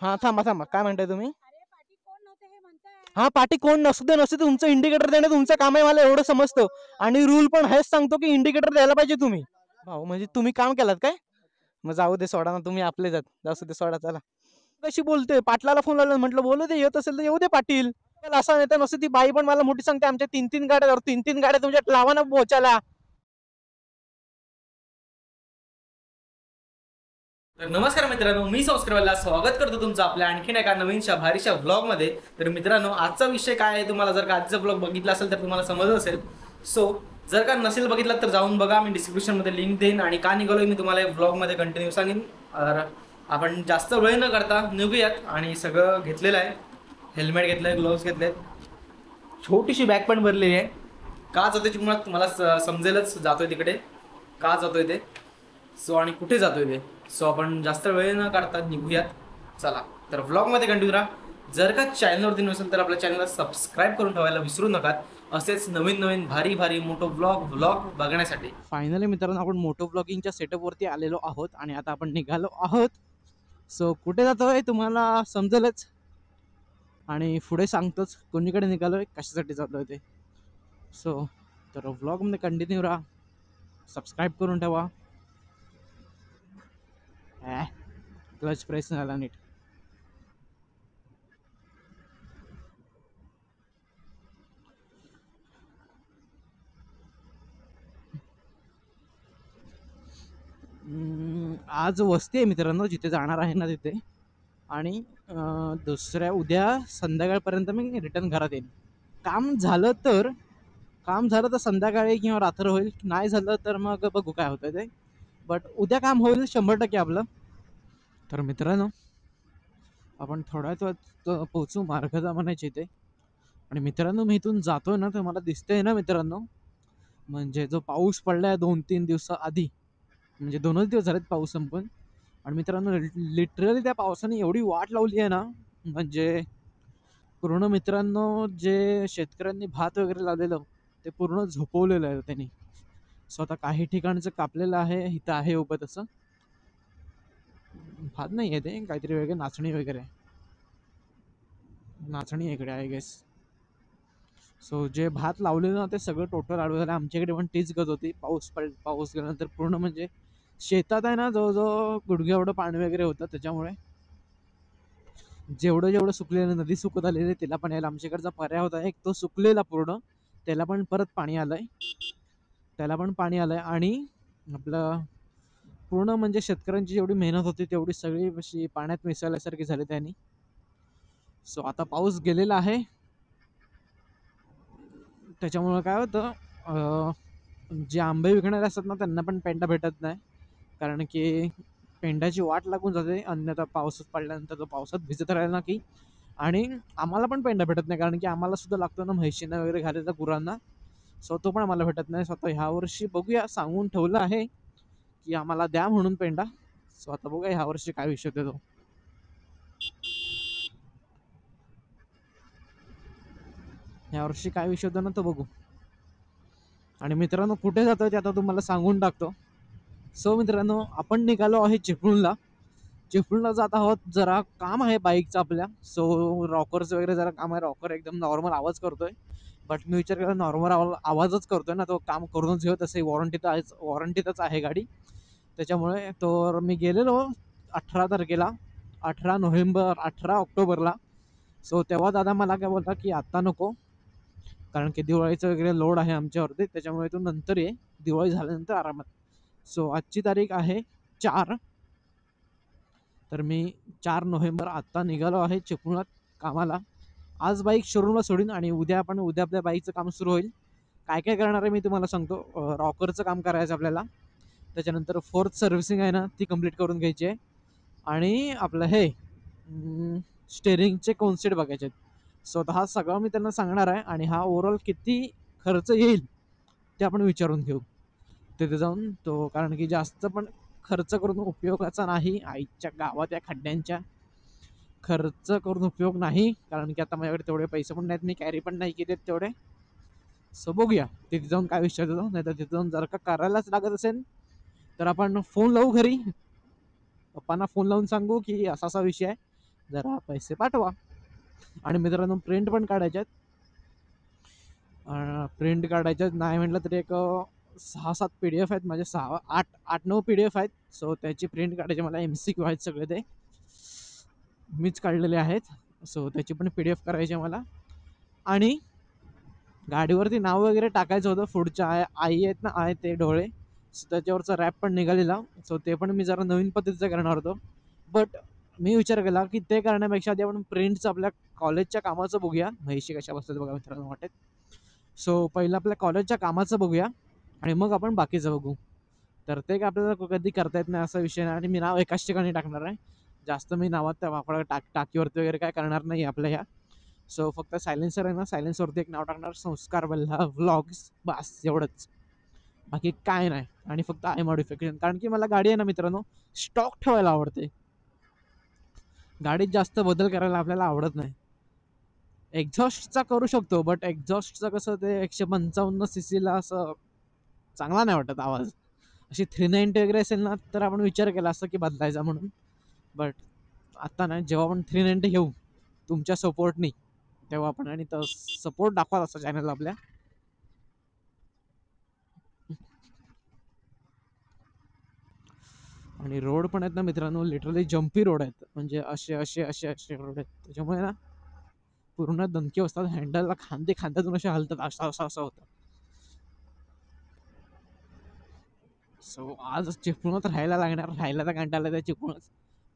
हा थांबा थांबा, काय म्हणताय तुम्ही? हा, पाठी कोण नसू दे नसू दे, तुमचं इंडिकेटर देणं तुमचं काम आहे, मला एवढं समजतं. आणि रूल पण हेच सांगतो की इंडिकेटर द्यायला पाहिजे तुम्ही. भाऊ म्हणजे तुम्ही काम केलात काय? मग जाऊ दे, सोडा ना, तुम्ही आपले जात, जाऊ दे, सोडा, चला. कशी बोलते, पाटलाला फोन लावला, म्हटलं बोलू दे, येत असेल तर येऊ दे पाटील. मला असं नेता नसतं, ती बाई पण मला मोठी सांगते, आमच्या 3-3 गाड्या, 3-3 गाड्या तुमच्या लावा ना पोहोचायला. तर नमस्कार मित्रांनो, मी संस्कारवाला स्वागत करतो तुमचं आपल्या आणखीन एका नवीनशा भारीशा व्लॉगमध्ये. तर मित्रांनो, आजचा विषय काय आहे, तुम्हाला जर का आजचा व्लॉग बघितला असेल तर तुम्हाला समजलं असेल. सो जर का नसेल बघितला तर जाऊन बघा, मी डिस्क्रिप्शनमध्ये लिंक देईन. आणि का निघालोय मी तुम्हाला व्लॉगमध्ये कंटिन्यू सांगेन. तर आपण जास्त वेळ न करता निघूयात. आणि सगळं घेतलेलं आहे, हेल्मेट घेतलं आहे, ग्लोव्स घेतले आहेत, छोटीशी बॅग पण भरलेली आहे. का जातोय तुम्हाला समजेलच, जातोय तिकडे का जातोय ते. सो आणि कुठे जातोय ते. सो आपण जास्त वेळ न काढता निघूयात, चला. तर व्लॉगमध्ये कंटिन्यू राहा. जर का चॅनलवरती नसेल तर आपल्या चॅनलला सबस्क्राईब करून ठेवायला विसरू नका, असेच नवीन नवीन भारी भारी मोठो व्लॉग बघण्यासाठी. फायनली मित्रांनो, आपण मोटो ब्लॉगिंगच्या सेटअपवरती आलेलो आहोत आणि आता आपण निघालो आहोत. सो कुठे जातोय तुम्हाला समजेलच आणि पुढे सांगतोच कोणीकडे निघालोय, कशासाठी जातोय ते. सो तर व्लॉगमध्ये कंटिन्यू राहा, सबस्क्राईब करून ठेवा. क्लच प्रेस झाला नीट. आज वस्ती आहे मित्रांनो, जिथे जाणार आहे ना तिथे. आणि दुसऱ्या उद्या संध्याकाळपर्यंत मी रिटर्न घरात येईन. काम झालं तर संध्याकाळी किंवा रात्र होईल, नाही झालं तर मग बघू काय होतं ते. बट उद्या काम होईल 100% आपलं. तर मित्रांनो, आपण थोड्याच वेळात पोहोचू मार्गजा म्हणायचे इथे. आणि मित्रांनो, मी इथून जातोय ना, तर मला दिसतंय ना मित्रांनो, म्हणजे जो पाऊस पडलाय 2-3 दिवसाआधी, म्हणजे 2च दिवस झालेत पाऊस संपून. आणि मित्रांनो, लिटरली त्या पावसाने एवढी वाट लावली आहे ना, म्हणजे पूर्ण मित्रांनो, जे शेतकऱ्यांनी भात वगैरे लावलेलं ते पूर्ण झोपवलेलं आहे त्यांनी. स्वतः काही ठिकाणचं कापलेलं आहे, इथं आहे उभं तसं. भात नाही आहे ते, काहीतरी वेगळे नाचणी वगैरे, नाचणी इकडे आय गेस. सो जे भात लावलेलं ना ते सगळं टोटल आडवं झालं. आमच्याकडे पण तीच गत होती. पाऊस गेल्यानंतर पूर्ण म्हणजे शेतात आहे ना, जवळजवळ गुडघे एवढं पाणी वगैरे होतं. त्याच्यामुळे जेवढं जेवढं सुकलेलं, नदी सुकत आलेली त्याला पण यायला, आमच्याकडचा पर्याय होता एक, तो सुकलेला पूर्ण, त्याला पण परत पाणी आलंय, आणि आपलं पूर्ण म्हणजे शेतकऱ्यांची जेवढी मेहनत होती तेवढी सगळी अशी पाण्यात मिसळल्यासारखी झाली त्यांनी. सो आता पाऊस गेलेला आहे, त्याच्यामुळं काय होतं, जे आंबे विकणारे असतात ना त्यांना पण पेंडा भेटत नाही, कारण की पेंड्याची वाट लागून जाते. अन्यथा पावसात पडल्यानंतर तो पावसात भिजत राहिला ना की. आणि आम्हाला पण पेंडा भेटत नाही, कारण की आम्हाला सुद्धा लागतो ना म्हैशींना वगैरे घालायला गुरांना. सो तो पण आम्हाला भेटत नाही. स्वतः ह्या वर्षी बघूया, सांगून ठेवलं आहे की आम्हाला द्या म्हणून पेंडा. सो आता बघूया ह्या वर्षी काय विषय देतो. यावर्षी काय विषय होता ना तो बघू. आणि मित्रांनो, कुठे जातोय ते आता तुम्हाला सांगून टाकतो. सो मित्रांनो, आपण निघालो आहे चिपळूणला जात आहोत. जरा काम आहे बाईकचं आपल्या. सो रॉकर्स वगैरे जरा काम आहे. रॉकर एकदम नॉर्मल आवाज करतोय, बट मी विचार केला नॉर्मल आवाजच करतोय ना, तो काम करूनच घेऊ. तसे वॉरंटीतच आहे गाडी. त्याच्यामुळे तो मी गेलेलो 18 तारखेला, 18 ऑक्टोबरला. सो तेव्हा दादा मला काय बोलता की आत्ता नको, कारण की दिवाळीचं वगैरे लोड आहे आमच्यावरती, त्याच्यामुळे तू नंतर ये, दिवाळी झाल्यानंतर आरामात. सो आजची तारीख आहे 4. तर मी 4 नोव्हेंबर आत्ता निघालो आहे चिपळूणात कामाला. आज बाईक शोरूमला सोडीन आणि उद्या आपल्या बाईकचं काम सुरू होईल. काय काय करणार आहे मी तुम्हाला सांगतो. रॉकरचं काम करायचं आपल्याला, त्याच्यानंतर 4th सर्व्हिसिंग आहे ना ती कंप्लीट करून घ्यायची आहे. आणि आपलं हे स्टेरिंगचे कोनसेट बघायचे आहेत. स्वतः सगळं मी त्यांना सांगणार आहे. आणि हा ओव्हरऑल किती खर्च येईल ते आपण विचारून घेऊ तिथे जाऊन. तो कारण की जास्त पण खर्च करून उपयोगाचा नाही. आईच्या गावात या खड्ड्यांच्या खर्च करून उपयोग नाही, कारण की आता माझ्याकडे तेवढे पैसे पण नाहीत, मी कॅरी पण नाही केलेत तेवढे. सो बघूया तिथे जाऊन काय विषय देतो. नाही तर तिथे जाऊन जर का करायलाच लागत असेल तर आपण फोन लावू घरी, पप्पांना फोन लावून सांगू की असा असा विषय आहे, जरा पैसे पाठवा. आणि मित्रांनो प्रिंट पण काढायच्यात. प्रिंट काढायच्यात नाही म्हटलं तरी एक 6-7 PDF आहेत माझे, 8-9 PDF आहेत. सो त्याची प्रिंट काढायची मला. MCQ आहेत सगळे, ते मीच काढलेले आहेत. सो त्याची पण PDF करायची मला. आणि गाडीवरती नाव वगैरे टाकायचं होतं. पुढच्या आई आहेत ना, आहे ते डोळे, सो त्याच्यावरचा रॅप पण निघालेला. सो ते पण मी जरा नवीन पद्धतीचं करणार होतो. बट मी विचार केला की ते करण्यापेक्षा आधी आपण प्रिंटचं आपल्या कॉलेजच्या कामाचं बघूया. म्हैशी कशा बसतात बघा मित्रांनो वाटेत. सो पहिलं आपल्या कॉलेजच्या कामाचं बघूया आणि मग आपण बाकीचं बघू. तर ते काय आपल्याला कधी करता येत नाही असा विषय नाही. आणि मी नाव एकाच ठिकाणी टाकणार आहे. जास्त मी नावात त्या वापरा टाकीवरती वगैरे काय करणार नाही आपल्या ह्या. सो फक्त सायलेन्सर आहे ना, सायलेन्सवरती एक नाव टाकणार, संस्कार वल्हा व्लॉग्स, बस एवढंच. बाकी काय नाही. आणि फक्त आय मॉडिफिकेशन, कारण की मला गाडी आहे ना मित्रांनो स्टॉक ठेवायला आवडते. गाडीत जास्त बदल करायला आपल्याला आवडत नाही. एक्झॉस्टचा करू शकतो, बट एक्झॉस्टचं कसं ते 155 cc ला असं चांगला नाही वाटत आवाज. अशी 390 वगैरे असेल ना तर आपण विचार केला असता की बदलायचा म्हणून. बट आता नाही. जेव्हा आपण 390 घेऊ तुमच्या सपोर्टनी तेव्हा आपण, आणि तर सपोर्ट दाखवा असं चॅनल आपल्या. आणि रोड पण आहेत ना मित्रांनो लिटरली जम्पी रोड आहेत. म्हणजे असे असे असे असे रोड आहेत, त्याच्यामुळे ना पूर्ण दणके असतात. हँडलला खांद्यातून असे हलतात, असं असं असं होतं. सो आज चिपळूणात राहायला लागणार. राहायला तर कंटाळा त्या चिपळूणच.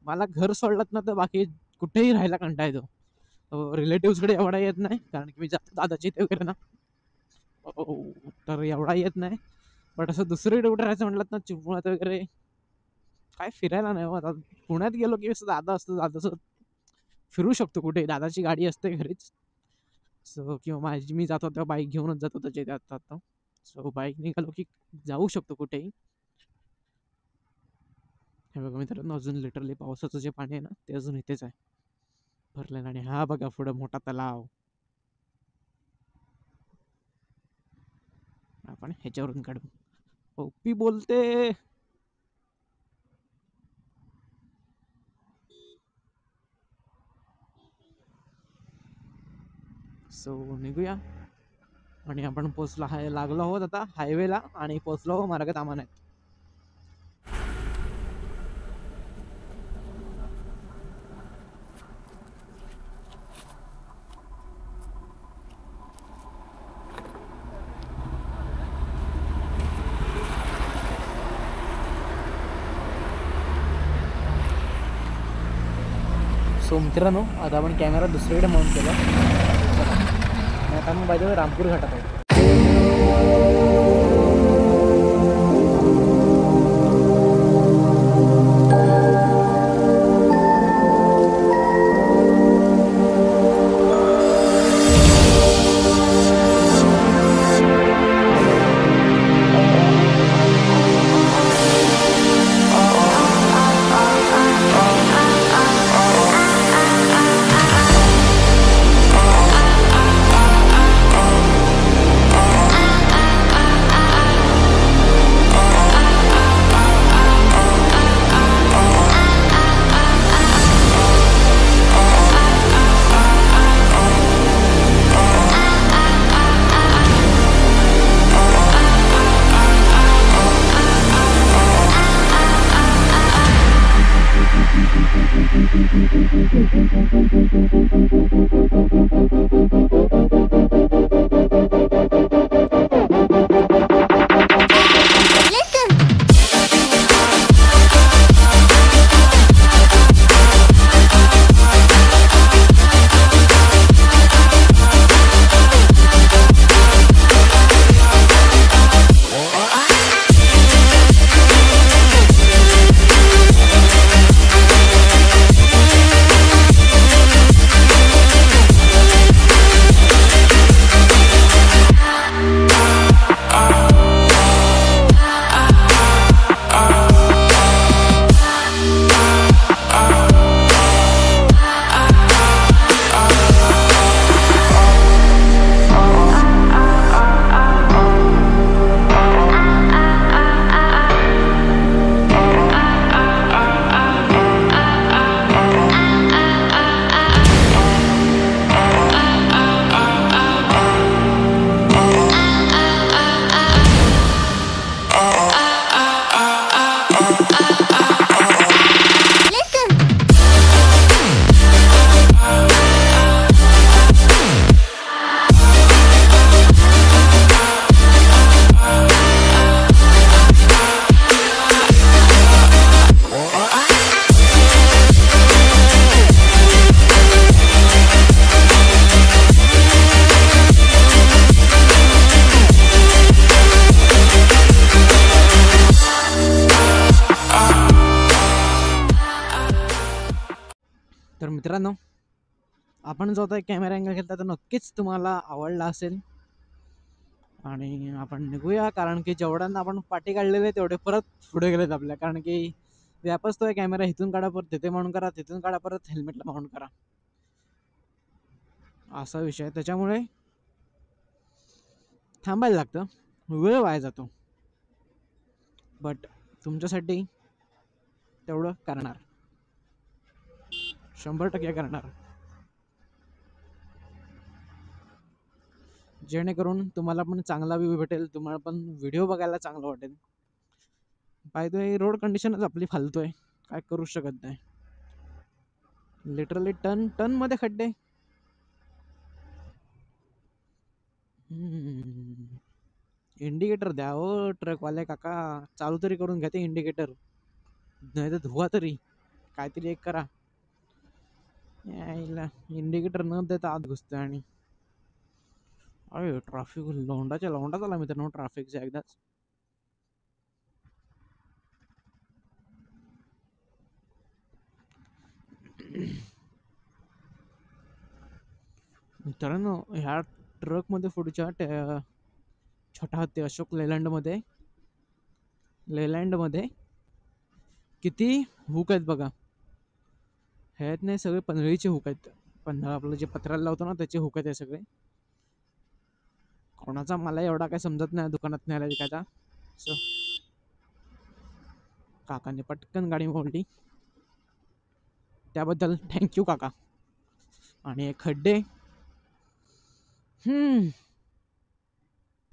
मला घर सोडलं ना तर बाकी कुठेही राहायला कंटाळा येतो. रिलेटिव्सकडे एवढा येत नाही, कारण की मी जातो दादाची ते वगैरे ना, तर एवढा येत नाही. बट असं दुसरीकडे कुठे राहायचं म्हटलं ना, चिपळूणात वगैरे काय फिरायला नाही. आता पुण्यात गेलो की दादा असतो, दादासोबत फिरू शकतो कुठे. दादाची गाडी असते घरीच. सो किंवा माझी मी जातो तेव्हा बाईक घेऊनच जातो त्याच्या इथे आता. सो बाईक निघालो की जाऊ शकतो कुठेही. हे बघा मित्रांनो अजून लिटरली पावसाचं जे पाणी आहे ना ते अजून इथेच आहे भरलेलं. आणि हा बघा पुढं मोठा तलाव. आपण ह्याच्यावरून काढू. ओपी बोलते. सो निघूया. आणि आपण लागलो आहोत आता हायवेला, आणि पोचलो मार्गात आम्हाला. सो मित्रांनो आता आपण कॅमेरा दुसरीकडे माउंट केला. आता मग बाय द वे रामपूर घाटात आहे. तर मित्रांनो, आपण जो आता कॅमेरा अँगल घेतला तर नक्कीच तुम्हाला आवडला असेल. आणि आपण निघूया, कारण की जेवढ्यांना आपण पाठी काढलेले तेवढे परत पुढे गेलेत आपल्या. कारण की व्यापच तो कॅमेरा इथून काढा, परत तिथे माउंट करा, तिथून काढा, परत हेल्मेटला माउंट करा, असा विषय आहे. त्याच्यामुळे थांबायला लागतं, वेळ वाया जातो. बट तुमच्यासाठी तेवढं करणार, 100% करणार, जेणेकरून तुम्हाला पण चांगला व्ह्यू भेटेल, तुम्हाला पण व्हिडिओ बघायला चांगलं वाटेल. बाय द वे, रोड कंडिशनच आपली फालतू आहे, काय करू शकत नाही. लिटरली टन टन मध्ये खड्डे. इंडिकेटर द्या हो ट्रकवाले काका, चालू तरी करून घ्या ते इंडिकेटर, नाही तर धुवा तरी, काहीतरी एक करा. यायला इंडिकेटर न देता आत घुसतोय. आणि अरे ट्रॅफिक लोंडाच्या लोंडा झाला मित्रांनो ट्रॅफिकचा एकदाच. मित्रांनो, ह्या ट्रक मध्ये पुढच्या छोटा हत्ती अशोक लेलँड मध्ये किती हुक आहेत बघा. ह्यात नाही, सगळे पन्हाळीचे हुक आहेत. पन्हाळ आपलं जे पत्र्याला लावतो ना, त्याचे हुक आहेत हे सगळे. कोणाचा मला एवढा काही समजत नाही दुकानात न्यायला विकायचा. सो काकाने पटकन गाडी मोडली, त्याबद्दल थँक्यू काका. आणि खड्डे,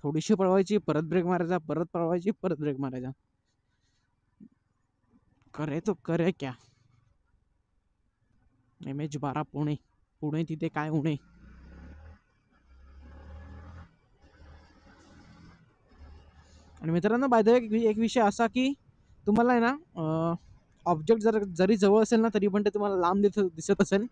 थोडीशी पळवायची, परत ब्रेक मारायचा, परत पळवायची, परत ब्रेक मारायचा. करे तो करे क्या. MH12 पुणे, पुणे तिथे काय उणे. आणि मित्रांनो, बाय द वे, एक विषय असा की तुम्हाला आहे ना, ऑब्जेक्ट जरी जवळ असेल ना, तरी पण ते तुम्हाला लांब दिसत असेल.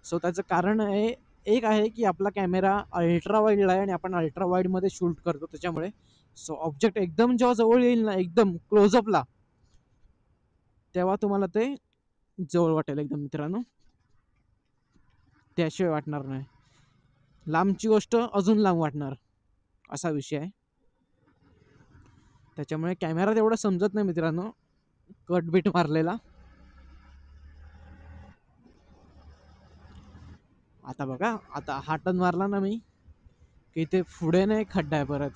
सो त्याचं कारण आहे, एक आहे की आपला कॅमेरा अल्ट्रा वाईडला आहे आणि आपण अल्ट्रा वाईडमध्ये शूट करतो, त्याच्यामुळे. सो ऑब्जेक्ट एकदम जेव्हा जवळ येईल ना, एकदम क्लोजअपला, तेव्हा तुम्हाला ते जवळ वाटेल एकदम मित्रांनो, त्याशिवाय वाटणार नाही. लांबची गोष्ट अजून लांब वाटणार, असा विषय आहे. त्याच्यामुळे कॅमेरा तेवढा समजत नाही मित्रांनो, कट बीट मारलेला. आता बघा, आता हा टर्न मारला ना मी, की ते पुढे नाही खड्डा आहे परत.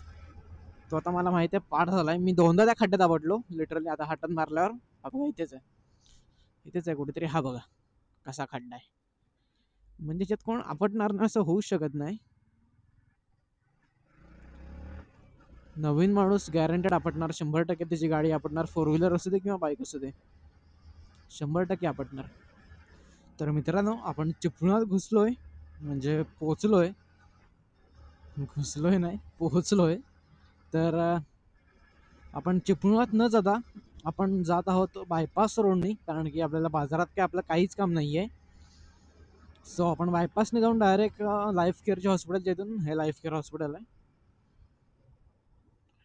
तो आता मला माहिती आहे पाठ झालाय, मी दोनदा त्या खड्ड्यात आवडलो लिटरली. आता हा टर्न मारल्यावर बघा, इथेच आहे, इथेच आहे कुठेतरी. हा बघा कसा खड्डा आहे, म्हणजे त्यात कोण आपटणार नाही असं होऊ शकत नाही. नवीन माणूस गॅरंटेड आपटणार, 100% त्याची गाडी आपटणार, फोर व्हीलर असू दे किंवा बाईक असू दे, 100% आपटणार. तर मित्रांनो, आपण चिपळुणात घुसलोय, म्हणजे पोचलोय, घुसलोय नाही पोहोचलोय. तर आपण चिपळुणात न जाता आपण जात आहोत बायपास रोडनी, कारण की आपल्याला बाजारात काय आपलं काहीच काम नाही आहे. सो आपण बायपासने जाऊन डायरेक्ट लाईफ केअरच्या हॉस्पिटलच्या इथून, हे लाईफ केअर हॉस्पिटल आहे,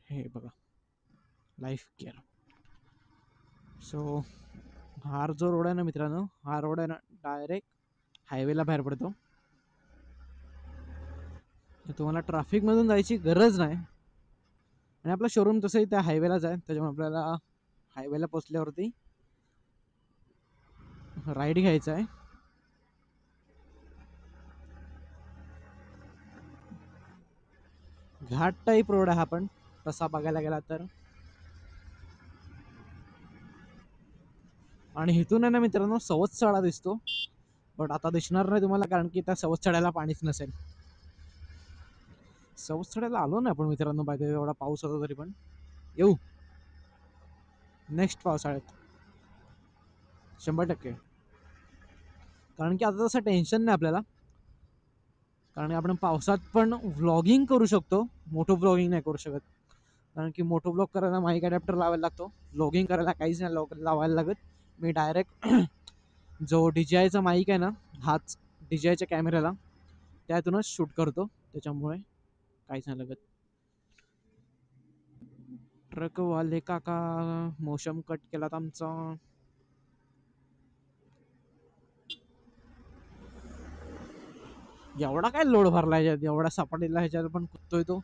हे बघा लाईफ केअर. सो हा जो रोड आहे ना मित्रांनो, हा रोड आहे ना डायरेक्ट हायवेला बाहेर पडतो. तुम्हाला ट्रॅफिकमधून जायची गरज नाही. आणि आपला शोरूम तसंही त्या हायवेलाच आहे, त्याच्यामुळे आपल्याला हायवेला पोचल्यावरती राईड घ्यायचा आहे. घाट टाईप रोड आहे हा पण तसा बघायला गेला तर. आणि इथून आहे ना मित्रांनो, सवत्सळा दिसतो, बट आता दिसणार नाही तुम्हाला, कारण की त्या सवत्सळ्याला पाणीच नसेल. सवत्सळ्याला आलो ना आपण मित्रांनो, बाय द वे, एवढा पाऊस होता तरी पण. येऊ नेक्स्ट पावसाळ्यात 100%, कारण की आता तसं टेन्शन नाही आपल्याला, कारण आपण पावसात पण व्लॉगिंग करू शकतो. मोठं व्लॉगिंग नाही करू शकत, कारण की मोठो ब्लॉग करायला माईक अडॅप्टर लावायला लागतो. व्लॉगिंग करायला काहीच नाही लावायला लागत. मी डायरेक्ट जो DJIचा माईक आहे ना, हाच DJIच्या कॅमेऱ्याला, त्यातूनच शूट करतो, त्याच्यामुळे काहीच नाही लागत. ट्रकवाले काका मोशन कट केलात आमचा. एवढा काय लोड भरला ह्याच्यात, एवढा सपाटीला ह्याच्यात पण कुदतोय तो.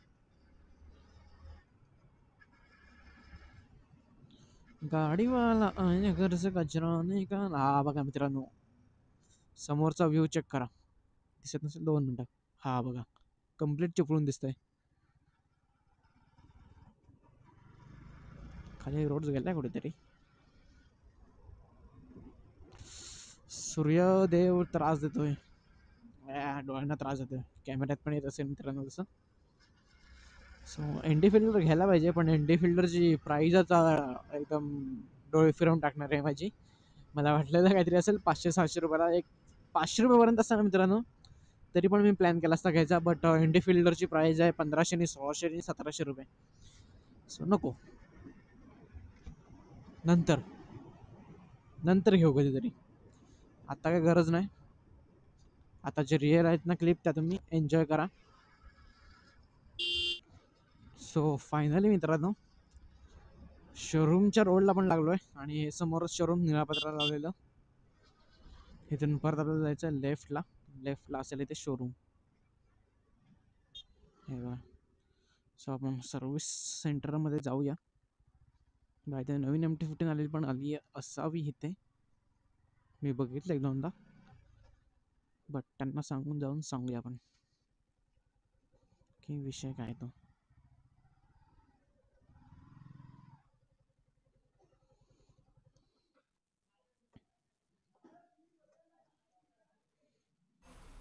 गाडीवाला आहे घरचं कचरा नाही का. हा बघा मित्रांनो, समोरचा व्ह्यू चेक करा. दिसत नसेल 2 मिनिटं. हा बघा, कम्प्लीट चिपळून दिसतंय. खाली रोड गेलाय कुठेतरी. सूर्यदेव त्रास देतोय. डोळ्यांना त्रास देतोय. कॅमेऱ्यात पण येत असेल मित्रांनो तसं. सो एनडी फिल्डर घ्यायला पाहिजे, पण एनडी फिल्डरची प्राईजच एकदम डोळे फिरवून टाकणार आहे माझी. मला वाटलेलं काहीतरी असेल 500-600 रुपयाला. एक 500 रुपयापर्यंत असतं ना मित्रांनो, तरी पण मी प्लॅन केला असता घ्यायचा. बट एनडी फिल्डरची प्राईज आहे 1500 आणि 1600 आणि 1700 रुपये. सो नको, नंतर नंतर घेऊ कधीतरी. आता काय गरज नाही. आता जे रिअल आहेत ना क्लिप, त्या तुम्ही एन्जॉय करा. सो फायनली मित्रांनो, शोरूमच्या रोडला पण लागलोय आणि हे समोरच शोरूम निळापत्रा लावलेलं. इथून परत आपल्याला जायचं लेफ्टला. लेफ्टला असेल इथे शोरूम. हे बघा. सो आपण सर्व्हिस सेंटरमध्ये जाऊया. बाय नवीन MT-15 आलेली पण आली असावी इथे. मी बघितलं 1-2दा, बट त्यांना सांगून जाऊन सांगूया आपण की विषय काय तो.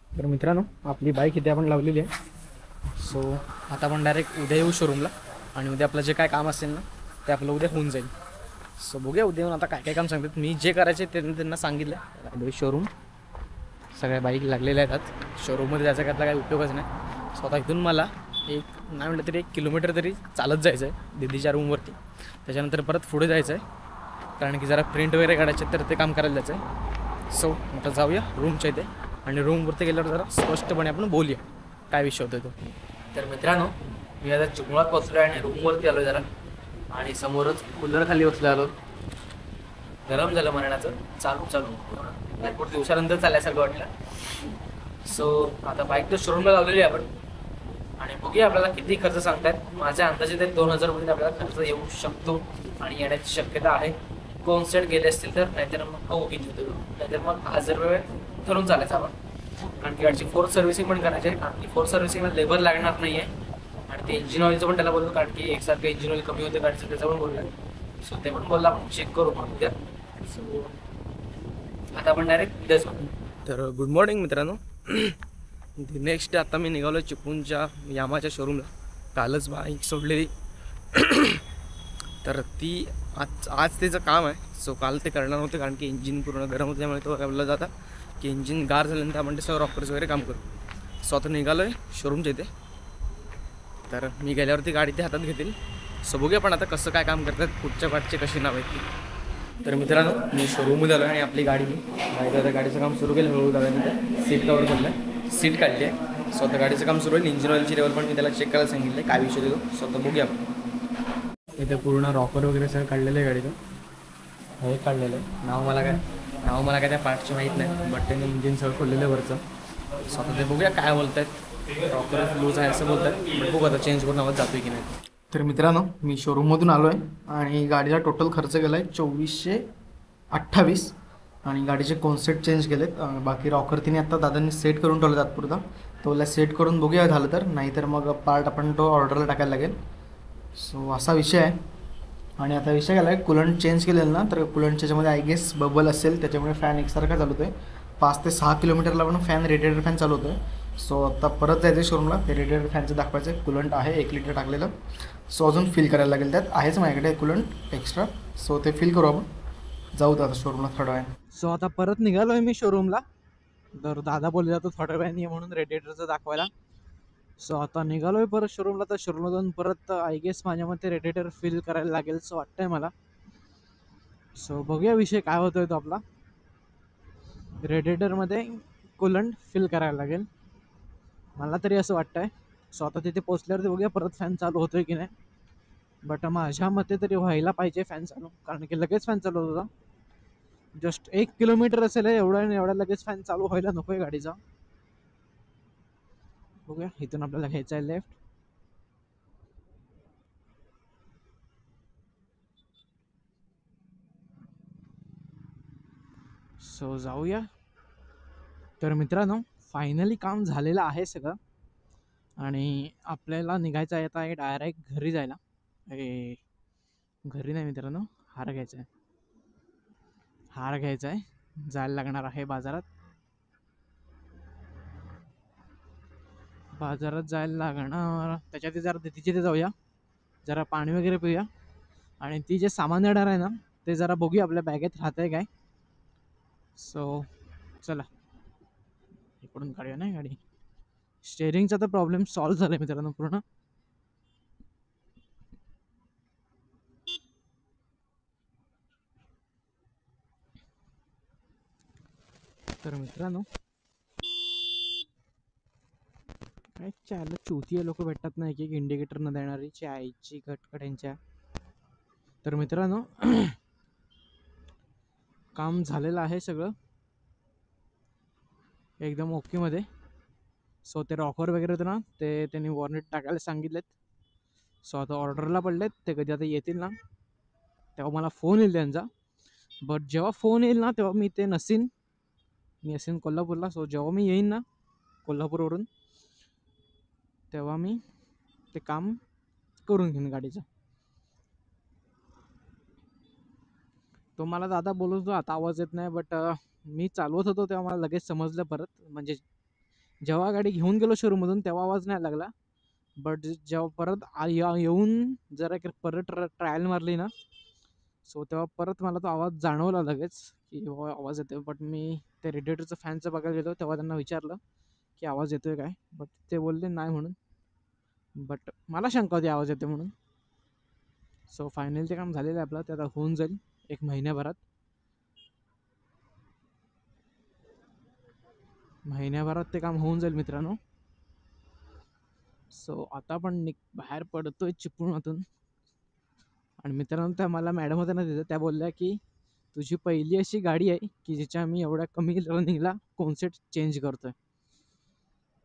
तर मित्रांनो, आपली बाईक इथे आपण लावलेली आहे. सो आता आपण डायरेक्ट उद्या येऊ शोरूमला आणि उद्या आपलं जे काय काम असेल ना ते आपलं उद्या होऊन जाईल. सो बघूया उद्या येऊन आता काय काय काम सांगतात. मी जे करायचे ते त्यांना सांगितलं. शोरूम सगळ्या बाईक लागलेल्या आहेत. शोरूममध्ये जायचा त्यातला काही उपयोगच नाही. स्वतः इथून मला एक नाही म्हटलं तरी 1 किलोमीटर तरी चालत जायचं आहे दिदीच्या रूमवरती. त्याच्यानंतर परत पुढे जायचं आहे, कारण की जरा प्रिंट वगैरे काढायचे, तर ते काम करायला जायचं आहे. सो आता जाऊया रूमच्या इथे आणि रूमवरती गेल्यावर जरा स्पष्टपणे आपण बोलूया काय विषय होतो तो. तर मित्रांनो, मी आता चिपळूणात पोचलो आहे आणि रूमवरती आलो जरा, आणि समोरच कूलर खाली बसलो आलो. गरम झालं म्हणायचं. चालू भरपूर दिवसानंतर चालल्यासारखं वाटलं. सो आता बाईक तर शोरूमला लावलेली आहे आपण, आणि बघूया आपल्याला किती खर्च सांगतात. माझ्या अंदाजे ते 2000 रुपये आपल्याला खर्च येऊ शकतो आणि येण्याची शक्यता आहे. कोण सेट गेले असतील तर, नाहीतर मग हो किती होतो, नाहीतर मग 1000 रुपये ठरवून चालायचं आपण. कारण की गाडीची 4 सर्व्हिसिंग पण करायची आहे. कारण की 4 सर्व्हिसिंगला लेबर लागणार नाही आहे. आणि ते इंजिन ऑइलचं पण त्याला बोललो, कारण की एकसारखं इंजिन ऑइल कमी होतं गाडीचं, त्याचं पण बोललं. सो ते पण बोलला आपण चेक करू मग उद्या. सो आता आपण डायरेक्ट उद्याच जाऊ. तर गुड मॉर्निंग मित्रांनो. नेक्स्ट डे आता मी निघालो चिपळूणच्या यामाच्या शोरूमला. कालच बाईक सोडलेली तर ती आज त्याचं काम आहे. सो काल ते करणार होते, कारण की इंजिन पूर्ण गरम होतं, त्यामुळे तो बोलला जाता की इंजिन गार झाल्यानंतर आपण ते सर्व रॉकर्स वगैरे काम करू. सो आता निघालो आहे शोरूमच्या इथे. तर मी गेल्यावरती गाडी ते हातात घेतील. सो बघूया पण आता कसं काय काम करतात, पुढच्या पाठचे कशी नाव आहेत ती. तर मित्रांनो, मी शोरूममध्ये आलो आणि आपली गाडी आता गाडीचं काम सुरू केलं. हळूहळू झाल्यानंतर सीट कवर केलं, सीट काढली आहे. स्वतः गाडीचं काम सुरू आहे. इंजिन ऑइलची लेवल पण मी त्याला चेक करायला सांगितलं आहे, काय विषय देतो. स्वतः बघूया आपण. इथे पूर्ण रॉकर वगैरे सगळं काढलेलं आहे गाडीचं. हे काढलेलं आहे. नाव मला काय त्या पार्टची माहीत नाही, बट त्यांनी इंजिन सगळं खोललेलं आहे वरचं. स्वतः ते बघूया काय बोलत आहेत. रॉकर लूज आहे असं बोलत आहेत, बट बघू आता चेंज करून आवाज जातो की नाही. तर मित्रांनो, मी शोरूममधून आलो आहे आणि गाडीला टोटल खर्च केला आहे 2428. आणि गाडीचे कॉन्सेप्ट चेंज केलेत. बाकी रॉकर तिने आत्ता दादांनी सेट करून ठेवलं तात्पुरता. तोला सेट करून बघूया झालं तर, नाहीतर मग पार्ट आपण तो ऑर्डरला टाकायला लागेल. सो असा विषय आहे. आणि आता विषय केला आहे, कुलंट चेंज केलेलं ना, तर कुलंटच्या त्याच्यामध्ये आय गेस बबल असेल, त्याच्यामुळे फॅन एकसारखा चालवतो आहे. 5 ते 6 किलोमीटरला पण फॅन रेडिएटर फॅन चालू होतो आहे. सो आता परत जायचं आहे शोरूमला, ते रेडिएटर फॅनचं दाखवायचं आहे. कुलंट आहे 1 लिटर टाकलेलं. सो अजून फिल करायला लागेल. त्यात आहेच माझ्याकडे कुलंट एक्स्ट्रा. सो ते फिल करू आपण, जाऊ आता शोरूमला थोडा वेळ. सो आता परत निघालो आहे मी शोरूमला. तर दादा बोलले जातो थोड्या वेळाने म्हणून रेडिएटरचं दाखवायला. सो आता निघालो आहे परत शोरूमला. तर शोरूमला जाऊन परत आय गेस माझ्या मते रेडिएटर फिल करायला लागेल असं वाटतंय मला. सो बघूया विषय काय होतोय तो आपला. रेडिएटरमध्ये कुलंट फिल करायला लागेल मला तरी असं वाटतंय. सो आता तिथे पोचल्यावरती बघूया परत फॅन चालू होतोय की नाही. बट माझ्या मते तरी व्हायला पाहिजे फॅन चालू, कारण की लगेच फॅन चालू होता. जस्ट 1 किलोमीटर असेल एवढा, आणि एवढा लगेच फॅन चालू व्हायला नको आहे गाडीचा. बघूया, इथून आपल्याला घ्यायचं आहे लेफ्ट. सो जाऊया. तर मित्रांनो, फायनली काम झालेलं आहे सगळं आणि आपल्याला निघायचं आहे आता डायरेक्ट घरी जायला. घरी नाही मित्रांनो, हार घ्यायचा आहे. हार घ्यायचा आहे, जायला लागणार आहे बाजारात. बाजारात जायला लागणार, त्याच्या ते जरा तिथे ते जाऊया, जरा पाणी वगैरे पिऊया आणि ती जे सामान येणार आहे ना ते जरा बघूया आपल्या बॅगेत राहतंय काय. सो चला, इकडून काढूया नाही गाडी. स्टेअरिंगचा तर प्रॉब्लेम सॉल्व्ह झाला मित्रांनो पूर्ण. तर मित्रांनो, काय चायला चोतीये लोक भेटतात ना, एक एक इंडिकेटर न देणारी चायची कटकड्यांच्या. तर मित्रांनो, काम झालेलं आहे सगळं एकदम ओके मध्ये. सो ते रॉकर वगैरे होतं ना, ते त्यांनी वॉर्निट टाकायला सांगितलेत. सो आता ऑर्डरला पडलेत, ते कधी आता येतील ना तेव्हा मला फोन येईल त्यांचा. बट जेव्हा फोन येईल ना तेव्हा मी ते नसीन, मी असेन कोल्हापूरला. सो जेव्हा मी येईन ना कोल्हापूरवरून, तेव्हा मी ते काम करून घेईन गाडीचं. तो मला दादा बोलत होता आता आवाज येत नाही, बट मी चालवत होतो तेव्हा मला लगेच समजलं परत. म्हणजे जेव्हा गाडी घेऊन गेलो शोरूममधून तेव्हा आवाज नाही लागला, बट जेव्हा परत येऊन जरा परत ट्रायल मारली ना, सो तेव्हा परत मला तो आवाज जाणवला लगेच की बाबा आवाज येतोय. बट मी ते रेडिएटरचं फॅनचं बघायला गेलो तेव्हा त्यांना विचारलं की आवाज येतोय काय, बट ते बोलले नाही म्हणून. बट मला शंका होती आवाज येते म्हणून. सो फायनली ते काम झालेलं आहे आपलं, ते आता होऊन जाईल 1 महिन्याभरात. महिन्याभरात ते काम होऊन जाईल मित्रांनो. सो आता आपण बाहेर पडतोय चिपळूणातून. आणि मित्रांनो, त्या मला मॅडम होत्या ना तिथं, त्या बोलल्या की तुझी पहिली अशी गाडी आहे की जिच्या मी एवढ्या कमी रनिंगला कॉन्सेट चेंज करतोय.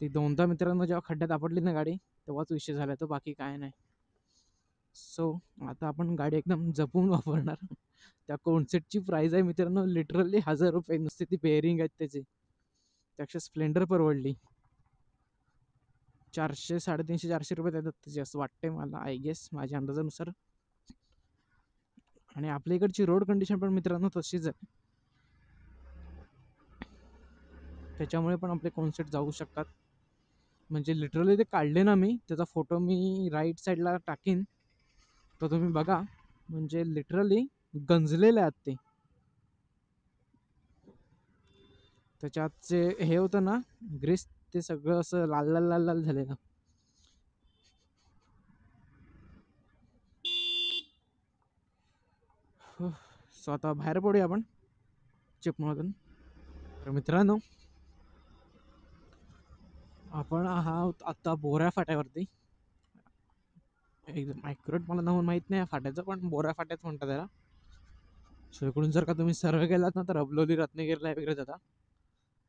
ती दोनदा मित्रांनो जेव्हा खड्ड्यात आपडली ना गाडी तेव्हाच विषय झाला, तो बाकी काय नाही. सो आता आपण गाडी एकदम जपून वापरणार. त्या कॉन्सेटची प्राईस आहे मित्रांनो लिटरली 1000 रुपये, नुसती ती बेअरिंग आहेत त्याची. त्यापेक्षा स्प्लेंडर परवडली. 400 350 400 रुपये देतात त्याचे असं वाटतंय मला, आय गेस माझ्या अंदाजानुसार. आणि आपल्या इकडची रोड कंडिशन पण मित्रांनो तशीच आहे, त्याच्यामुळे पण आपले कॉन्सेप्ट जाऊ शकतात. म्हणजे लिटरली ते काढले ना मी, त्याचा फोटो मी राईट साईडला टाकीन, तर तुम्ही बघा. म्हणजे लिटरली गंजलेले आहेत ते. त्याच्यात जे हे होतं ना ग्रीस, ते सगळं असं लाल लाल लाल लाल झालेलं. सो आता बाहेर पडूया आपण चिपळूणमधून. तर मित्रांनो, आपण आहात आता बोऱ्या फाट्यावरती. एकदम ॲक्युरेट मला नाव माहीत नाही फाट्याचं, पण बोऱ्या फाट्याच म्हणतात त्याला. सो इकडून जर का तुम्ही सर्व गेलात ना तर अबलोली रत्नागिरीला वगैरे जाता.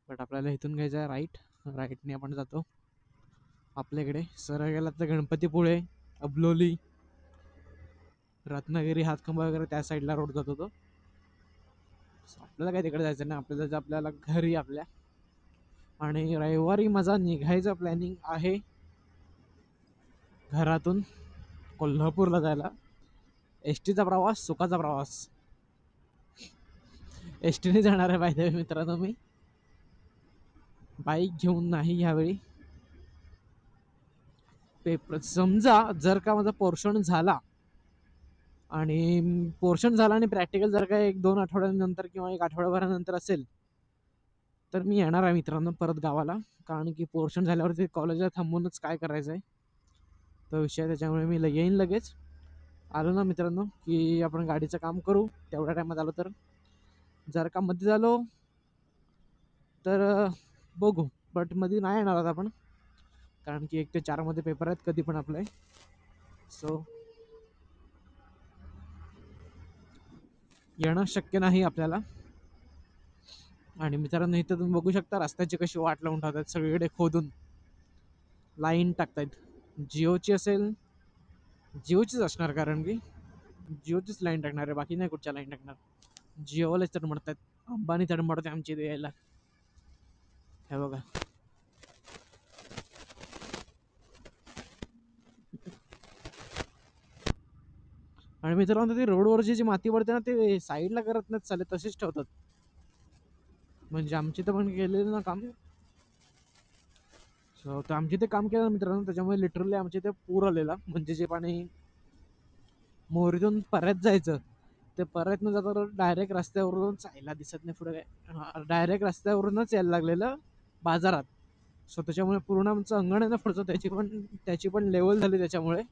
बट आपल्याला इथून घ्यायचं आहे राईटने आपण जातो. आपल्याकडे सरळ गेलात तर गणपतीपुळे, अबलोली, रत्नागिरी, हातखंबा वगैरे त्या साईडला रोड जातो तो. आपल्याला काय तिकडे जायचं नाही, आपल्याला जायचं आपल्याला घरी आपल्या. आणि रविवारी माझा निघायचा प्लॅनिंग आहे घरातून कोल्हापूरला जायला. एस टीचा प्रवास सुखाचा प्रवास. एस टीने जाणार आहे बाय द वे मित्रांनो मी, बाईक घेऊन नाही ह्यावेळी. पेपर समजा जर का माझा पोर्शन झाला आणि प्रॅक्टिकल जर का 1-2 आठवड्यानंतर किंवा 1 आठवड्याभरानंतर असेल तर मी येणार आहे मित्रांनो परत गावाला. कारण की पोर्शन झाल्यावरती कॉलेजला थांबूनच काय करायचं आहे तो विषय, त्याच्यामुळे मी येईन लगेच. आलो ना मित्रांनो की आपण गाडीचं काम करू तेवढ्या टायमात आलो तर. जर का मध्ये झालो तर बघू, बट मध्ये नाही येणार आता आपण, कारण की 1 ते 4 मध्ये पेपर आहेत कधी पण आपले. सो येणं शक्य नाही आपल्याला. आणि मित्रांनो, इथं तुम्ही बघू शकता रस्त्याची कशी वाट लावून ठेवतात सगळीकडे खोदून. लाईन टाकतायत. जिओची असेल, जिओचीच असणार, कारण की जिओचीच लाईन टाकणार आहे, बाकी नाही कुठच्या लाईन टाकणार. जिओवालेच तर म्हणतात, अंबानी तर म्हणते आमची इथे यायला. हे बघा, आणि मित्रांनो ते रोडवरची जी माती पडते ना, ते साईडला करत नाहीत चालेल, तसेच ठेवतात. म्हणजे आमची तर पण केलेलं ना काम. तर आमच्या इथे काम केलं ना मित्रांनो, त्याच्यामुळे लिटरली आमच्या इथे पूर आलेला. म्हणजे जे पाणी मोरीतून परत जायचं, ते परत न जाता डायरेक्ट रस्त्यावरून जायला दिसत नाही पुढे काय, डायरेक्ट रस्त्यावरूनच यायला लागलेलं बाजारात. सो त्याच्यामुळे पूर्ण आमचं अंगण आहे ना पुढचं, त्याची पण लेवल झाली त्याच्यामुळे.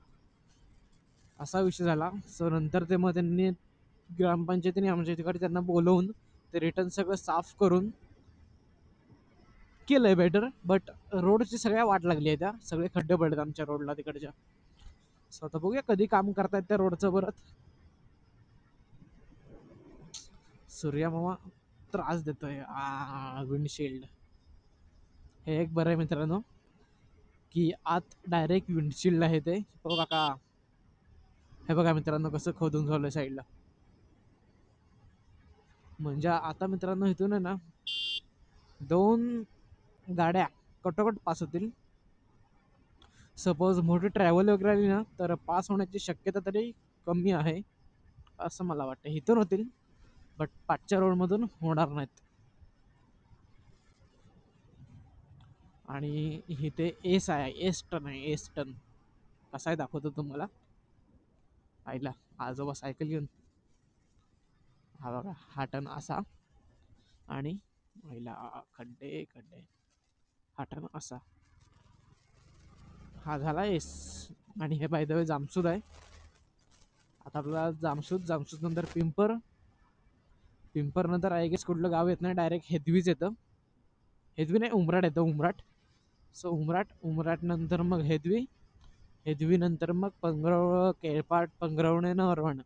असा विषय झाला. सो नंतर ते मग त्यांनी ग्रामपंचायतीने आमच्या तिकडे त्यांना बोलवून ते रिटर्न सगळं साफ करून केलंय बेटर. बट रोडची सगळ्या वाट लागली आहे, त्या सगळे खड्डे पडलेत आमच्या रोडला तिकडच्या. सो आता बघूया कधी काम करतायत त्या रोडचं परत. सूर्या मामा त्रास देतोय. विंडशिल्ड हे एक बरं आहे मित्रांनो, की आत डायरेक्ट विंडशिल्ड आहे ते. हो काका, हे बघा मित्रांनो कसं खोदून ठेवलंय साईडला. म्हणजे आता मित्रांनो इथून आहे ना 2 गाड्या कटोकट पास होतील. सपोज मोठी ट्रॅव्हल वगैरे आली ना, तर पास होण्याची शक्यता तरी कमी आहे असं मला वाटतं. इथून होतील, बट पाचच्या रोडमधून होणार नाहीत. आणि इथे एस आहे, एस टन आहे, एस टन. कसा आहे दाखवतो तुम्हाला. आईला आजोबा सायकल घेऊन, हा बघा हा टन असा, आणि आईला खड्डे खड्डे, हा टन असा. हा झाला एस. आणि हे बाय द वे जामसूद आहे. आता आपल्याला जामसूद नंतर पिंपर नंतर आय गेस कुठलं गाव येत नाही, डायरेक्ट हेदवीच येतं. हेदवी नाही, उमराट येतं, उमराट. सो उमराट नंतर मग हेदवी नंतर मग केळपाट, पंगरवणे, नरवण.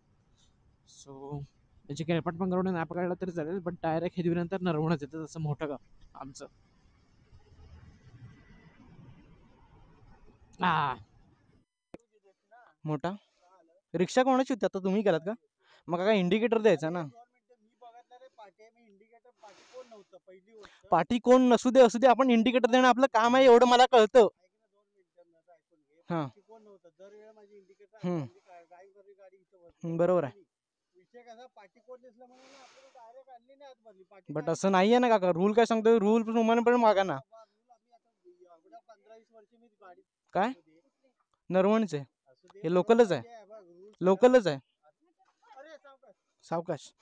सो त्याची केळपाट पंगरवणे नाही पकडलं तरी चालेल, बट डायरेक्ट हेदवी नंतर नरवणच येतं, तसं मोठं गाव आमचं. मोठा रिक्षा कोणाची होती आता, तुम्ही केलात का? मग काय इंडिकेटर द्यायचा ना. पाठी कोण नसू दे असू दे, आपण इंडिकेटर देणं आपलं काम आहे, एवढं मला कळतं. हा, बरोबर आहे. बट असं नाहीये ना काका, रूल काय सांगतो, रूल प्रमाणे पण मागा ना. काय नरवणच आहे, हे लोकलच आहे, लोकलच आहे. सावकाश.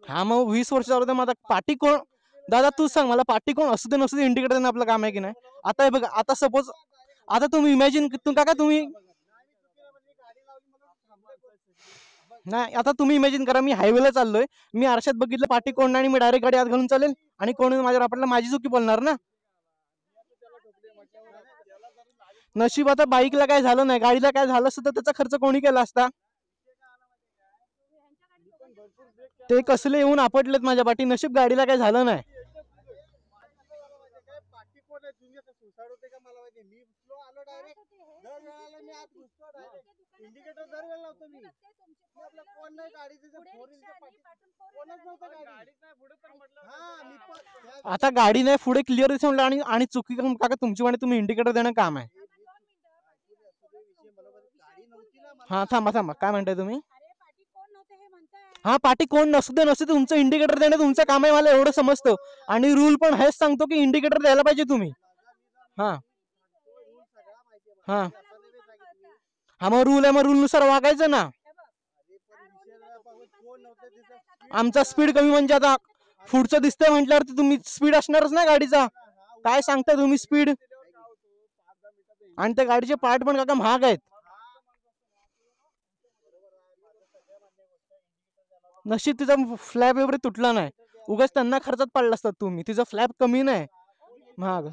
हा मग 20 वर्ष झालं तर मग आता पाठी कोण, दादा तूच सांग मला, पाठी कोण असू दे नसू दे इंडिकेटर देणं आपलं काम आहे की नाही. आता हे बघा, आता सपोज, आता तुम्ही इमॅजिन काका, तुम्ही नाही, आता तुम्ही इमॅजिन करा, मी हायवेला चाललोय, मी आरशात बघितलं पाठी कोण नाही, आणि मी डायरेक्ट गाडी आत घालून चालेल, आणि कोण माझ्यावर आपल्याला माझी चुकी बोलणार ना. नशीब आता बाईकला काय झालं नाही, गाडीला काय झालं असतं तर त्याचा खर्च कोणी केला असता. ते कसले येऊन आपटलेत माझ्या पाठी, नशीब गाडीला काय झालं नाही. आता गाडी नाही पुढे क्लिअर दिसत म्हटलं, आणि चुकी काका तुमची वाणी, तुम्ही इंडिकेटर देणं काम आहे. हा थांबा, काय म्हणताय तुम्ही. हा पाठी कोण नसू दे तुमचं इंडिकेटर देणं तुमचं काम आहे, मला एवढं समजतं. आणि रूल पण हेच सांगतो की इंडिकेटर द्यायला पाहिजे तुम्ही. हा हा हा, मग रूल आहे, मग रूल नुसार वागायचं ना. आमचा स्पीड कमी म्हणजे आता पुढचं दिसतंय म्हटल्यावर तुम्ही स्पीड असणारच ना गाडीचा. काय सांगताय तुम्ही स्पीड, आणि त्या गाडीचे पार्ट पण काका महाग आहेत. नशीब तिचा फ्लॅप वगैरे तुटला नाही, उगाच त्यांना खर्चात पडला असतात तुम्ही. तिचा फ्लॅप कमी नाही महाग.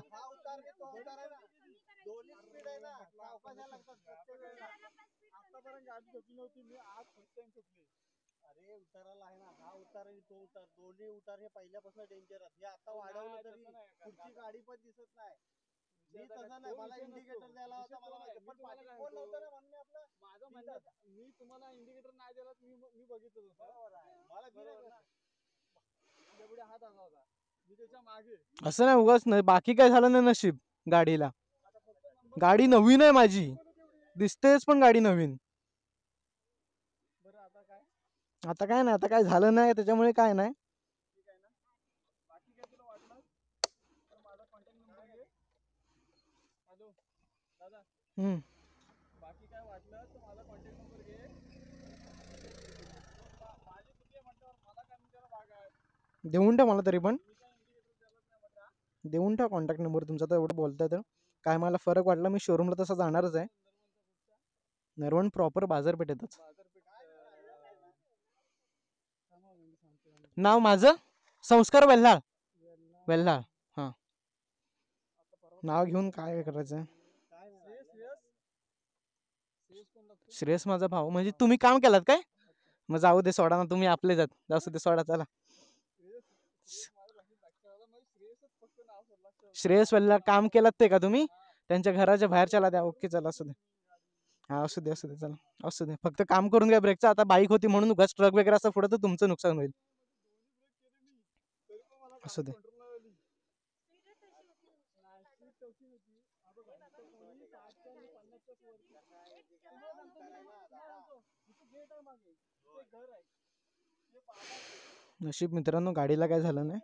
हे उताराला आहे ना, हा उतार आणि तो उतार, दोन्ही उतार हे पहिल्यापासून डेंजर आहेत. हे आता वाढवलं तरी पुढची गाडी पण दिसत नाही. मी तसं नाही, मला इंडिकेटर द्यायला होता, मला माहिती, पण पाठी कोण नव्हतं ना, म्हणून मी आपलं माझं म्हणणं, मी तुम्हाला इंडिकेटर नाही दिला, मी बघितलं होतं. बरोबर आहे, मला पुढे हात आला होता, मी त्याच्या मागे. असं नाही उगाच नाही, बाकी काय झालं नाही नशीब गाडीला. गाडी नवीन आहे माझी, दिसतेच पण गाडी नवीन. बरं आता काय आता काय नाही, आता काय झालं नाही त्याच्यामुळे काय नाही. ठीक आहे ना, बाकी काय तुला वाटलं तर माझा कॉन्टॅक्ट नंबर घे. हॅलो दादा, बाकी काय वाटलं तर माझा कॉन्टॅक्ट नंबर घे. माझी चुकी आहे म्हटल्यावर मला काय त्याला भाग आहे. देऊन ठेव मला तरी पण, मी काय इंडिकेटर द्यायलाच नाही म्हटलं. देऊन ठेव कॉन्टॅक्ट नंबर तुमचा, तर एवढं बोलताय तर काय मला फरक वाटला मी शोरूमला तसं जाणारच आहे. नरवण प्रॉपर बाजारपेठेतच. नाव माझं संस्कार वेल्हाळ. वेल्हाळ, हा. नाव घेऊन काय करायचं. श्रेयस माझा भाऊ. म्हणजे तुम्ही काम केलात काय? मग जाऊ दे, सोडा ना, तुम्ही आपले जात, जाऊ दे, सोडा, चला. श्रेयस वेल्हाळ काम केलात ते का तुम्ही? त्यांच्या घराच्या बाहेर चला द्या. ओके, चला, असू दे. हा, असू दे, असू दे, चला, असू दे. फक्त काम करून घ्या ब्रेकचा. आता बाईक होती म्हणून उगाच ट्रक वगैरे असं पुढे तर तुमचं नुकसान होईल. असू दे. नशीब मित्रांनो गाडीला काय झालं नाही.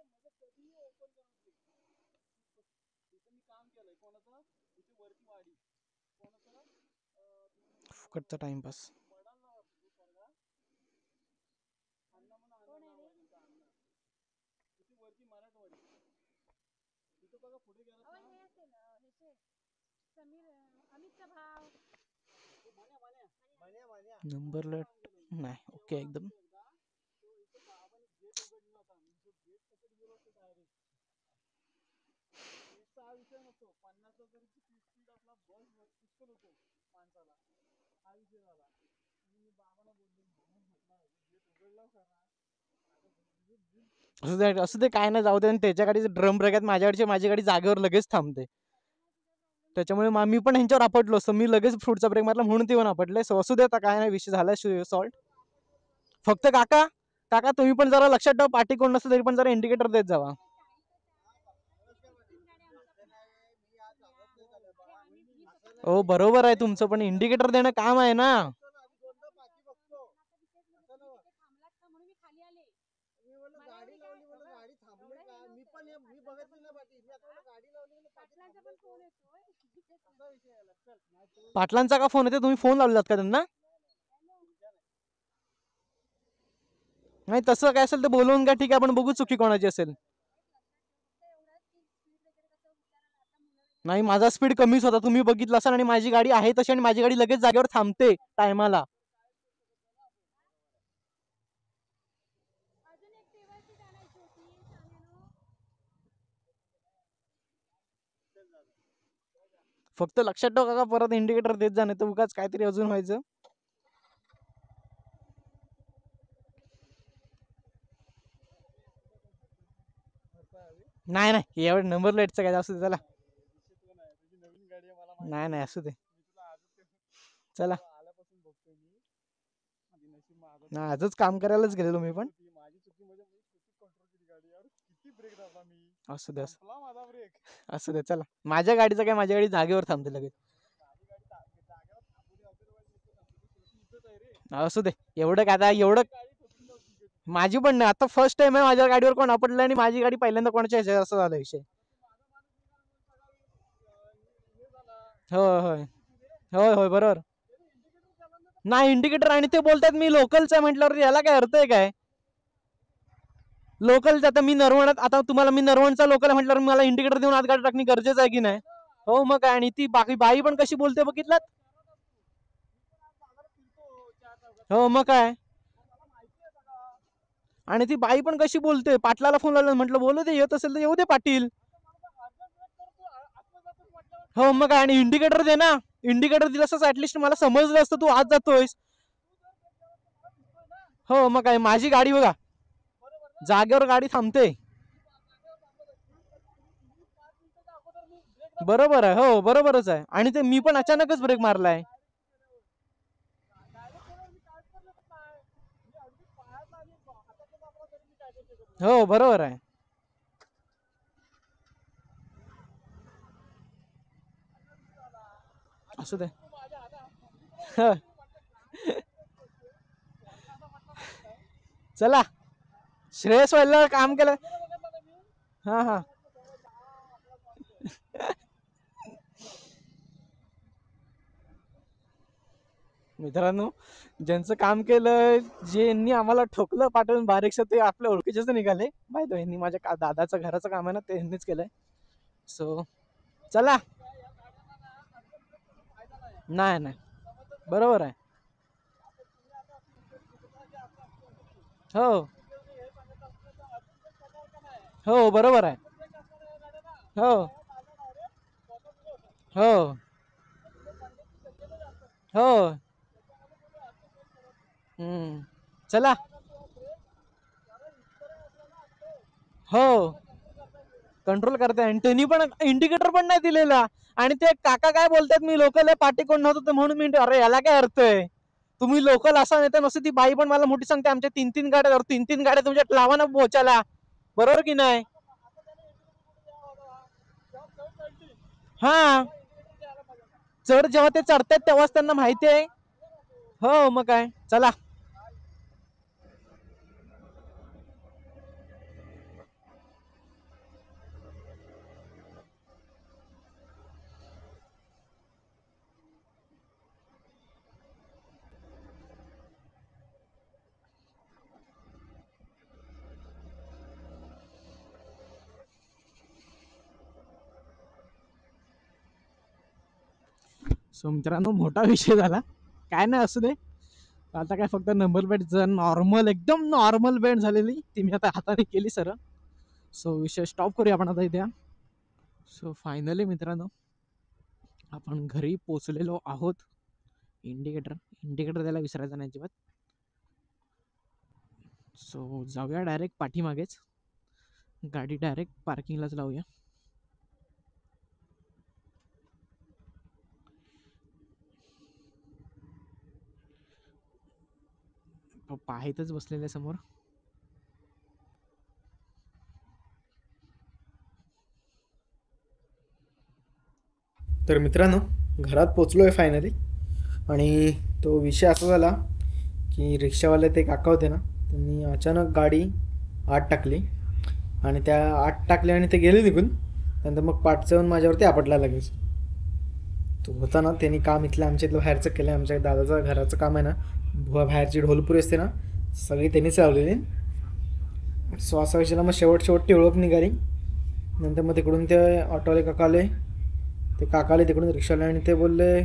फुकटचा टाइमपास. नंबर नाही. ओके, एकदम. असू दे, काय नाही, जाऊ दे. त्याच्या गाडीचे ड्रम ब्रेक आहेत, माझी गाडी जागेवर लगेच थांबते. त्याच्यामुळे मी पण ह्यांच्यावर आपटलो असतो. मी लगेच फ्रूटचा ब्रेक मारला म्हणून ते पण आपटले. असू दे, आता काय नाही, विषय झाला सॉल्ट. फक्त काका तुम्ही पण जरा लक्षात ठेवा, पाठी कोण नसतं तरी पण जरा इंडिकेटर देत जावा. हो, बरोबर आहे तुमचं, पण इंडिकेटर देणं काम आहे ना. पाटलांचा का फोन येते? तुम्ही फोन लावलात का त्यांना? नाही, तसं काय असेल तर बोलवून घ्या. ठीक आहे, आपण बघू चुकी कोणाची असेल. नाही, माझा स्पीड कमीच होता, तुम्ही बघितलं असाल. आणि माझी गाडी आहे तशी, आणि माझी गाडी लगेच जागेवर थांबते टायमाला. फक्त लक्षात ठेवा का परत इंडिकेटर देत जा, नाही तर उगाच काहीतरी अजून व्हायचं. नाही नाही, एवढं नंबर प्लेटचं काय असू दे, चला. नाही नाही, असू दे, चला. नाही, आजच काम करायलाच गेलेलो मी पण. असू दे, असू दे, चला. माझ्या गाडीचं काय, माझ्या गाडी जागेवर थांबते लगेच. असू दे, एवढं काय आता, एवढं माझी पण नाही. आता फर्स्ट टाइम आहे माझ्या गाडीवर कोण आपटलं, आणि माझी गाडी पहिल्यांदा कोणाच्या ह्याच्यात असं झालं विषय. होय होय होय होय, बरोबर. नाही इंडिकेटर, आणि ते बोलतात मी लोकलचं आहे म्हटल्यावर याला काय अर्थ आहे काय? लोकलचं आता मी नरवणात, आता तुम्हाला मी नरवणचा लोकल म्हटल्यावर मला इंडिकेटर देऊन आत गाडी टाकणे गरजेचं आहे की नाही? हो, मग काय. आणि ती बाई पण कशी बोलते बघितलं? हो, मग काय. आणि ती बाई पण कशी बोलते, पाटलाला फोन लावला म्हटलं बोलू दे, येत असेल तर येऊ दे पाटील. हो, मग काय. आणि इंडिकेटर दे ना, इंडिकेटर दिलं असं ऍटलिस्ट मला समजलं असतं तू आत जातोयस. हो मग काय, माझी गाडी बघा जागेवर गाडी थांबते. बरोबर आहे, हो बरोबरच आहे. आणि ते मी पण अचानकच ब्रेक मारलाय. हो बरोबर आहे. असू दे. चला, श्रेयस व्हायला काम केलं. हा हा. मित्रांनो, ज्यांचं काम केलं, ज्यांनी आम्हाला ठोकलं पाठवून बारीकशा, ते आपल्या ओळखीचेच निघाले. बाय द वे, यांनी माझ्या दादाचं घराचं काम आहे ना, ते यांनीच केलंय. सो चला. नाही नाही, बरोबर आहे. हो हो बरोबर आहे. हो हो हो. चला. हो कंट्रोल करते. आणि त्यांनी पण इंडिकेटर पण नाही दिलेला. आणि ते काका काय बोलतात, मी लोकल पाठी कोण नव्हतं म्हणून मी, अरे याला काय अर्थ आहे, तुम्ही लोकल असा नाही तर नसते. ती बाई पण मला मोठी सांगते, आमच्या 3-3 गाड्या, 3-3 गाड्या तुमच्या लावा ना पोहोचायला. बरोबर की नाही. हा, चढ जेव्हा ते चढतात तेव्हाच त्यांना माहिती आहे. हो मग काय. चला. सो मित्रांनो, मोठा विषय झाला. काय नाही, असू दे. आता काय फक्त नंबर प्लेट नॉर्मल, एकदम नॉर्मल बेंड झालेली, ती मी आता हाताने केली सर. सो विषय स्टॉप करूया आपण आता इथे. सो फायनली मित्रांनो, आपण घरी पोचलेलो आहोत. इंडिकेटर द्यायला विसरायचं नाही अजिबात. सो जाऊया डायरेक्ट पाठीमागेच, गाडी डायरेक्ट पार्किंगलाच लावूया. पप्पा आहेतच बसलेल्या समोर. तर मित्रांनो, घरात पोचलो आहे फायनली. आणि तो विषय असा झाला की रिक्षावाले ते काका होते ना, त्यांनी अचानक गाडी आत टाकली. आणि त्या आत टाकल्या आणि ते गेले निघून. नंतर मग पाठचं येऊन माझ्यावरती आपटला लगेच. तो होता ना, त्यांनी काम इथलं आमच्या इथलं बाहेरचं केलं. आमच्या दादाचं घराचं काम आहे ना, बाहेरची ढोलपुरी असते ना, सगळी त्यांनीच लावलेली. सो असा विषयाला मग शेवटची ओळख निघाली. नंतर मग तिकडून ते ऑटोवाले काका आले. ते काका आले तिकडून रिक्षाला, आणि ते बोलले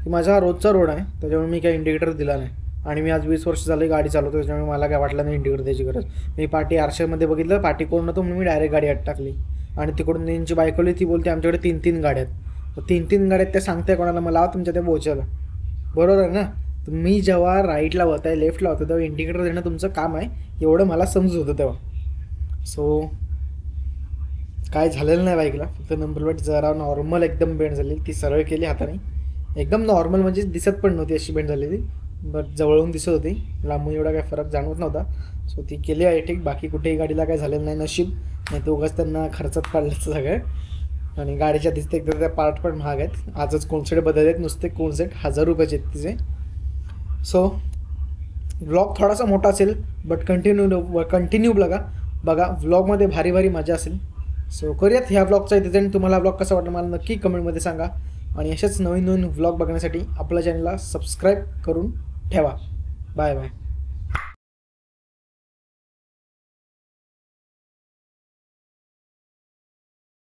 की माझा हा रोजचा रोड आहे, त्याच्यामुळे मी काही इंडिकेटर दिला नाही. आणि मी आज 20 वर्ष झाली गाडी चालवतो, त्याच्यामुळे मला काय वाटलं नाही इंडिकेटर द्यायची गरज. मी पाठी आरशामध्ये बघितलं, पाठी कोण नव्हतं म्हणून मी डायरेक्ट गाडी आत टाकली. आणि तिकडून त्यांची बायकोली, ती बोलते आमच्याकडे 3-3 गाड्या आहेत. 3-3 गाड्या आहेत, त्या सांगताय कोणाला, मला लावा तुमच्या त्या बोचायला. बरोबर आहे ना. तुम्ही जेव्हा राईटला होताय, लेफ्टला होता, तेव्हा इंडिकेटर देणं तुमचं काम आहे, एवढं मला समजत होतं तेव्हा. सो काय झालेलं नाही बाईकला, फक्त नंबर प्लेट जरा नॉर्मल एकदम बेंड झालेली, ती सरळ केली हाताने. एकदम नॉर्मल म्हणजे दिसत पण नव्हती अशी बेंड झालेली, बट जवळून दिसत होती, लांबून एवढा काय फरक जाणवत नव्हता. सो ती केली आहे ठीक. बाकी कुठेही गाडीला काय झालेलं नाही, नशीब. नाही तर उगाच त्यांना खर्चात काढल्याचं सगळं. आणि गाडीच्या दिसते एकदा त्या पार्ट पण महाग आहेत. आजच कोणसेट बदललेत, नुसते कोणसेट 1000 रुपयाचे आहेत तिचे. सो व्लॉग थोडासा मोठा असेल, बट कंटिन्यू बघा व्लॉगमध्ये भारी भारी मजा असेल. सो करूयात ह्या व्लॉगचा इथे. आणि तुम्हाला व्लॉग कसा वाटला मला नक्की कमेंटमध्ये सांगा. आणि अशाच नवीन व्लॉग बघण्यासाठी आपल्या चॅनलला सबस्क्राईब करून ठेवा. Bye bye.